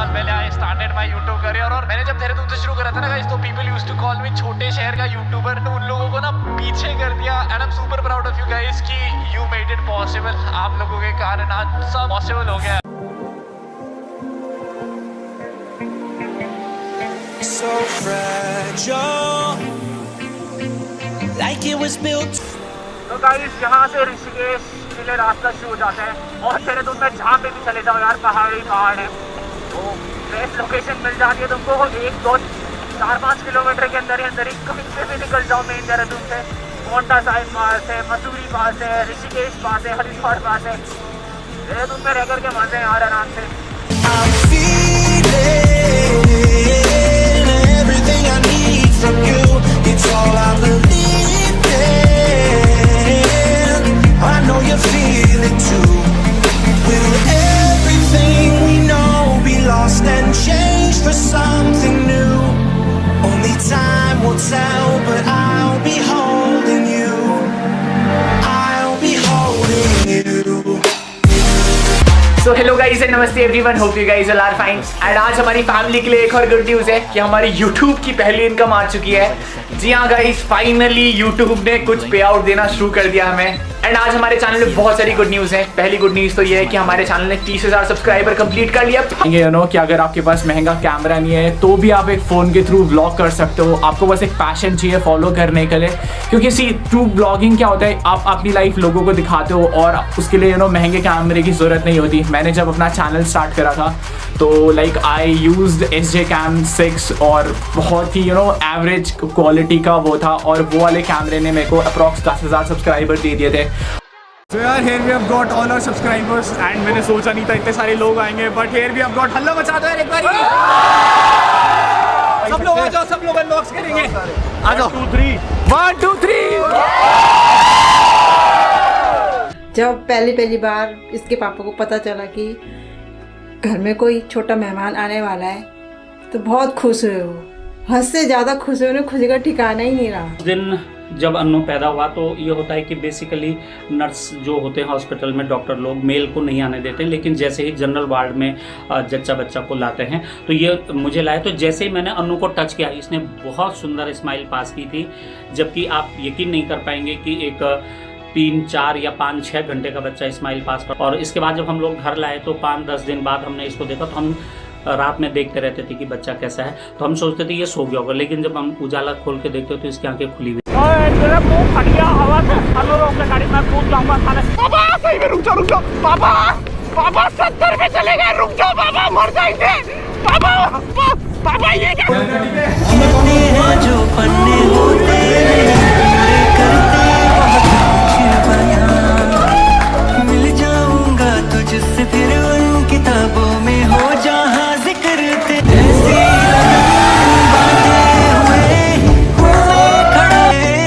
साल पहले I started my YouTube career. और मैंने जब देहरादून से शुरू करा था ना गाइस, तो people used to call me छोटे शहर का यूट्यूबर। तो उन लोगों को ना पीछे कर दिया। And I am super proud of you guys कि यू मेड इट पॉसिबल। आप लोगों के कारण आज सब पॉसिबल हो गया। So fragile, like it was built. तो गाइस यहाँ से ऋषिकेश के लिए रास्ता शुरू हो जाता है। और देहरादून में जहाँ पे भी चले जाओ यार, पहाड़ है। तो बेस्ट लोकेशन मिल जाती है तुमको। 1, 2, 4, 5 किलोमीटर के अंदर ही कहीं से भी निकल जाओ मेन देहरादून से। मोंटा साहिब पास है, मसूरी पास है, ऋषिकेश पास है, हरिद्वार पास है। देहरादून में रह करके मजे हैं यार आराम से। I'm feeling everything I need from you. It's all I believe in. I know you feel it too. Will everything we know be lost and changed for something new? Only time will tell, but I'll be holding you. I'll be holding you. So hello guys and नमस्ते everyone, hope you guys are fine. And आज हमारी family के लिए एक और good news है कि हमारी YouTube की पहली इनकम आ चुकी है। जी हाँ गाइस, फाइनली YouTube ने कुछ पे आउट देना शुरू कर दिया हमें। एंड आज हमारे चैनल में बहुत सारी गुड न्यूज़ है। पहली गुड न्यूज़ तो ये है कि हमारे चैनल ने 30,000 सब्सक्राइबर कंप्लीट कर लिया। यू नो कि अगर आपके पास महंगा कैमरा नहीं है तो भी आप एक फ़ोन के थ्रू व्लॉग कर सकते हो। आपको बस एक पैशन चाहिए फॉलो करने के लिए, क्योंकि सी ट्रू ब्लॉगिंग क्या होता है, आप अपनी लाइफ लोगों को दिखाते हो और उसके लिए महंगे कैमरे की ज़रूरत नहीं होती। मैंने जब अपना चैनल स्टार्ट करा था तो like I used SJ Cam 6 और बहुत ही एवरेज क्वालिटी का वो था, और वो वाले कैमरे ने मेरे को अप्रॉक्स 10,000 सब्सक्राइबर दे दिए थे। So यार, here we have got all our subscribers and मैंने सोचा नहीं था इतने सारे लोग आएंगे, but here we have got हल्ला मचा दो यार एक बार। सब लोग आ जाओ, सब लोग अनबॉक्स करेंगे। आ जाओ। 1 2 3 1 2 3। जब पहली बार इसके पापा को पता चला कि घर में कोई छोटा मेहमान आने वाला है तो बहुत खुश हुए। वो हद से ज़्यादा खुश हुए, उन्हें खुशी का ठिकाना ही नहीं रहा। उस दिन जब अन्नू पैदा हुआ तो ये होता है कि बेसिकली नर्स जो होते हैं हॉस्पिटल में, डॉक्टर लोग मेल को नहीं आने देते, लेकिन जैसे ही जनरल वार्ड में जच्चा बच्चा को लाते हैं तो ये मुझे लाए। तो जैसे ही मैंने अन्नू को टच किया, इसने बहुत सुंदर स्माइल पास की थी। जबकि आप यकीन नहीं कर पाएंगे कि एक 3, 4 या 5, 6 घंटे का बच्चा स्माइल पास कर। और इसके बाद जब हम लोग घर लाए तो 5-10 दिन बाद हमने इसको देखा तो हम रात में देखते रहते थे कि बच्चा कैसा है, तो हम सोचते थे ये सो गया होगा, लेकिन जब हम उजाला खोल के देखते तो इसकी आंखें खुली हुई। मेरा मुंह फट गया हवा से। हेलो रोक के गाड़ी में कूद जाऊंगा खाने। पापा सही में रुक जाओ। पापा 70 पे चले गए, रुक जाओ पापा, मर जाएंगे। पापा ये क्या हैं जो पन्ने होते करते बहुत बयां। मिल जाऊंगा तुझसे फिर उन किताबों में हो जहां जिक्र ऐसी बातें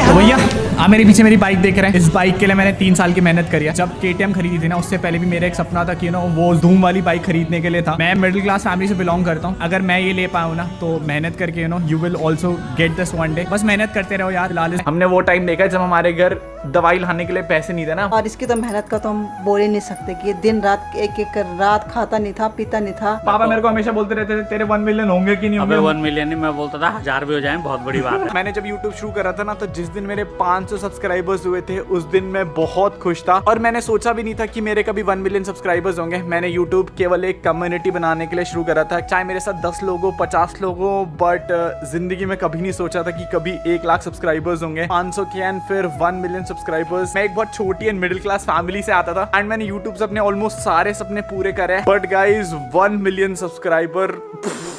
तो भैया आप मेरे पीछे मेरी बाइक देख रहे हैं। इस बाइक के लिए मैंने 3 साल की मेहनत करी है। जब KTM खरीदी थी ना, उससे पहले भी मेरा एक सपना था कि वो धूम वाली बाइक खरीदने के लिए था। मैं मिडिल क्लास फैमिली से बिलोंग करता हूँ। अगर मैं ये ले पाऊँ ना तो मेहनत करके you will also get this one day. बस मेहनत करते रहो यार। फिलहाल हमने वो टाइम देखा जब हमारे घर दवाई लाने के लिए पैसे नहीं थे ना। और इसकी तो मेहनत का तो हम बोल ही नहीं सकते कि दिन रात एक रात खाता नहीं था, पीता नहीं था। पापा मेरे को हमेशा बोलते रहते थे तेरे 1 मिलियन होंगे कि नहीं होंगे। 1 मिलियन नहीं, मैं बोलता था 1000 भी हो जाए बहुत बड़ी बात है। मैंने जब YouTube शुरू करा था ना, तो जिस दिन मेरे 500 सब्सक्राइबर्स हुए थे उस दिन मैं बहुत खुश था। और मैंने सोचा भी नहीं था कि मेरे कभी 1 मिलियन सब्सक्राइबर्स होंगे। मैंने YouTube केवल एक कम्युनिटी बनाने के लिए शुरू करा था, चाहे मेरे साथ 10 लोग हो, 50 लोग हो, बट जिंदगी में कभी नहीं सोचा था कि कभी 1 लाख सब्सक्राइबर्स होंगे, 500 के एंड फिर 1 मिलियन सब्सक्राइबर्स। मैं एक बहुत छोटी एंड मिडिल क्लास फैमिली से आता था एंड मैंने YouTube से अपने ऑलमोस्ट सारे सपने पूरे करे। बट गाइज 1 मिलियन सब्सक्राइबर,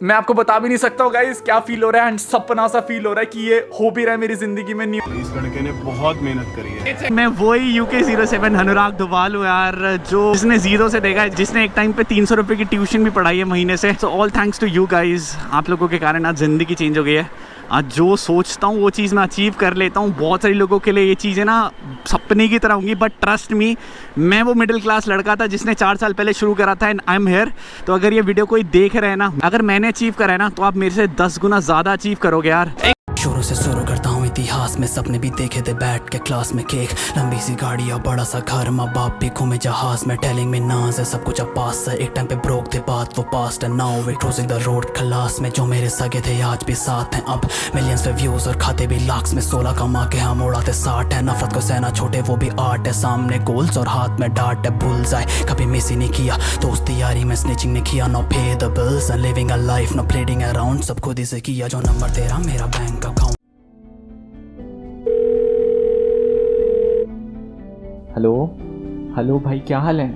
मैं आपको बता भी नहीं सकता हूँ गाइज क्या फील हो रहा है। एंड सपना सा फील हो रहा है कि ये हो भी रहा है मेरी जिंदगी में। इस लड़के ने बहुत मेहनत करी है। मैं वही UK07 अनुराग दुवाल हूँ यार, जो जिसने 0 से देखा है, जिसने एक टाइम पे 300 रुपए की ट्यूशन भी पढ़ाई है महीने से। So all thanks to you guys. आप लोगों के कारण आज जिंदगी चेंज हो गई है। आज जो सोचता हूँ वो चीज़ मैं अचीव कर लेता हूँ। बहुत सारे लोगों के लिए ये चीज़ें ना सपने की तरह होंगी, बट ट्रस्ट मी, मैं वो मिडिल क्लास लड़का था जिसने 4 साल पहले शुरू करा था एंड आई एम हियर। तो अगर ये वीडियो कोई देख रहे हैं ना, अगर मैंने अचीव करा है ना, तो आप मेरे से 10 गुना ज़्यादा अचीव करोगे यार। शुरू से शुरू करता हूँ इतिहास में सपने भी देखे थे बैठ के क्लास में केक, लंबी सी गाड़ी और बड़ा सा घर, माँ बाप भी घूमे जहाज में, टेलिंग में नाज है सब कुछ अब पास है, एक टाइम पे ब्रोक थे बात वो पास्ट है, now way crossing the road खलास में, जो मेरे सगे थे आज भी साथ हैं, अब मिलियंस पे व्यूज और खाते भी लाख्स में, 16 कमा के हम उड़ाते 60 है, नफरत को सहना छोटे वो भी आर्ट है, सामने गोल्स और हाथ में डांट है, भूल जाए कभी मिस ही नहीं किया दोस्ती यारी में, स्निचिंग नहीं किया, no pay the bills and living a life, no pleading around, सब खुद ही से किया, जो नंबर तेरा मेरा बैंक अकाउंट। हेलो भाई, क्या हाल है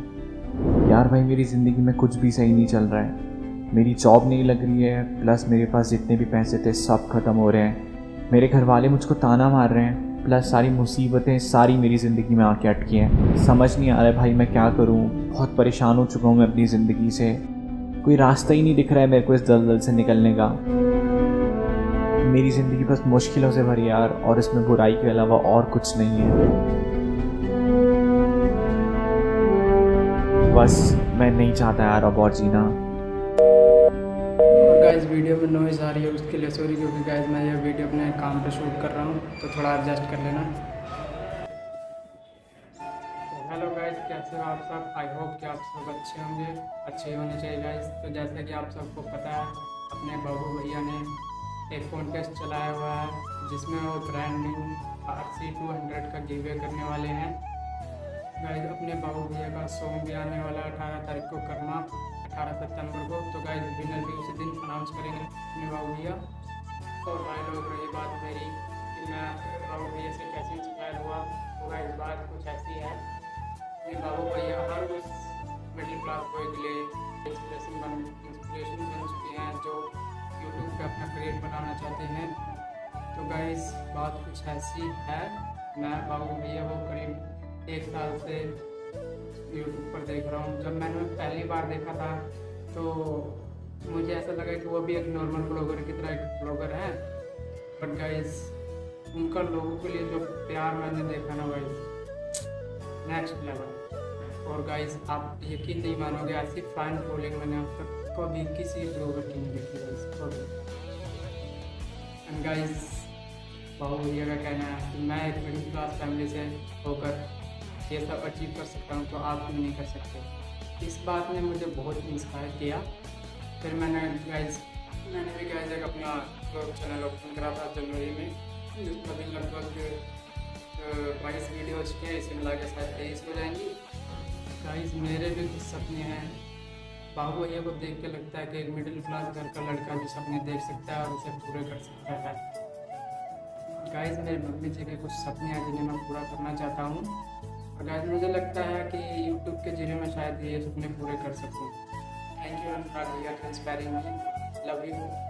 यार? भाई मेरी ज़िंदगी में कुछ भी सही नहीं चल रहा है, मेरी जॉब नहीं लग रही है, प्लस मेरे पास जितने भी पैसे थे सब ख़त्म हो रहे हैं, मेरे घर वाले मुझको ताना मार रहे हैं, प्लस सारी मुसीबतें सारी मेरी ज़िंदगी में आके अटकी हैं। समझ नहीं आ रहा है भाई मैं क्या करूं, बहुत परेशान हो चुका हूं मैं अपनी ज़िंदगी से, कोई रास्ता ही नहीं दिख रहा है मेरे को इस दलदल से निकलने का। मेरी ज़िंदगी बस मुश्किलों से भरी यार, और इसमें बुराई के अलावा और कुछ नहीं है। बस मैं नहीं चाहता यार अब और जीना। और गाइस वीडियो में नॉइज़ आ रही है उसके लिए सॉरी, क्योंकि गाइस मैं ये वीडियो अपने काम पे शूट कर रहा हूँ तो थोड़ा एडजस्ट कर लेना। हेलो गाइस, कैसे हो आप सब? आई होप कि आप सब अच्छे होंगे, अच्छे होने चाहिए गाइस। तो जैसा कि आप सबको पता है, अपने बाबू भैया ने एक कॉन्टेस्ट चलाया हुआ है जिसमें वो ट्रेंडिंग RC200 का गिव अवे करने वाले हैं गाइस। अपने बाबू भैया का सॉन्ग भी आने वाला है 18 तारीख को करना, 18 सितंबर को। तो गाइस विनर भी उसी दिन अनाउंस करेंगे अपने बाबू भैया। और भाई लोग, रही बात मेरी कि मैं बाबू भैया से कैसे इंस्पायर हुआ, तो गाइस बात कुछ ऐसी है कि बाबू भैया हर उस मिडिल क्लास बॉय के लिए इंस्पिरेशन बन चुके हैं जो यूट्यूब पे अपना करियर बनाना चाहते हैं। तो गाइस बात कुछ ऐसी है, मैं बाबू भैया को करीब 1 साल से यूट्यूब पर देख रहा हूँ। जब मैंने पहली बार देखा था तो मुझे ऐसा लगा कि वो भी एक नॉर्मल ब्लॉगर की तरह एक ब्लॉगर है, बट गाइस उनका लोगों के लिए जो प्यार मैंने देखा ना गाइस, नेक्स्ट लेवल। और गाइस आप यकीन नहीं मानोगे, ऐसी फैन फॉलोइंग मैंने अब तक कभी किसी ब्लॉगर की नहीं देखी गाइस कभी। एंड गाइस बाबू भैया का कहना है कि मैं एक मिडिल क्लास फैमिली से होकर ये सब अचीव कर सकता हूँ, तो आप क्यों नहीं कर सकते। इस बात ने मुझे बहुत इंस्पायर किया। फिर मैंने भी गाइस एक अपना ब्लॉग चैनल ओपन करा था जनवरी में, जिसमें भी लगभग 22 वीडियो हो चुके हैं, इसे मिला के शायद 23 हो जाएंगी। गाइस मेरे भी कुछ सपने हैं, बाबू भैया को देख के लगता है कि एक मिडिल क्लास घर का लड़का भी सपने देख सकता है और उसे पूरे कर सकता है। गाइस मेरे मम्मी जी के कुछ सपने हैं जिन्हें मैं पूरा करना चाहता हूँ, और गाइस मुझे लगता है कि यूट्यूब के जरिए मैं शायद ये सपने पूरे कर सकूँ। थैंक यू अनुराग भैया for inspiring me, love you.